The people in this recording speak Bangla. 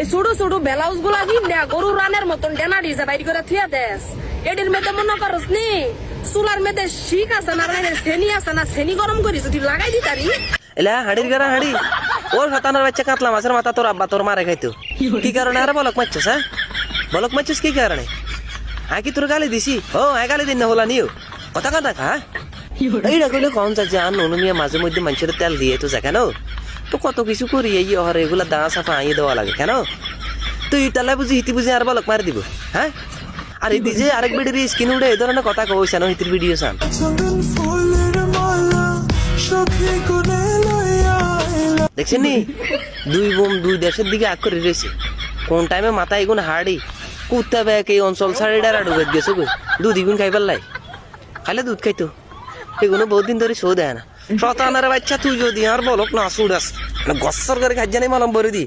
এই ছোট ছোট ব্লাউজ গুলা কিনে গরু রানের মতন ডেনা ডিজা বাইর করে থিয়া দেস এটির মধ্যে মনে করস নি চুলার মধ্যে শিক আছে না শ্রেণী আছে না শ্রেণী গরম করিস তুই লাগাই দিতারি এলা হাড়ির গারা হাড়ি ওর ফাতানোর বাচ্চা কাতলা মাছের মাথা তোর আব্বা তোর মারে খাইতো কি কারণে আরে বলক মারছিস হ্যাঁ বলক মারছিস কি কারণে কি তোর গালি দিছি ও গালি দিন না হলা নিও কথা কথা হ্যাঁ এইটা কইলে কম যাচ্ছে আর ননুমিয়া মাঝে মধ্যে মানুষের তেল দিয়ে তো যা কেন তো কত কিছু করি এই হরে এগুলা দাঁড়া সাফা আইয়ে দেওয়া লাগে কেন তুই তেলা বুঝি হিতি বুঝি আর বলক মারি দিব হ্যাঁ আর এই যে আরেক ভিডিওর স্ক্রিন উড়ে এই ধরনের কথা কইছ না হিতির ভিডিও সান দেখছেন নি দুই বোম দুই দেশের দিকে আগ করে রয়েছে কোন টাইমে মাথা এগুন হাড়ি কুত্তা ব্যাগ এই অঞ্চল ছাড়ি ডারা ঢুকে গেছে গো দুধ ইগুন খাইবার লাই খাইলে দুধ খাইতো এগুলো বহুত দিন ধরে শো দেয় না শতানার বাচ্চা তুই যদি আর বলক না সুডাস গসর করে খাই জানি মালম বরে দি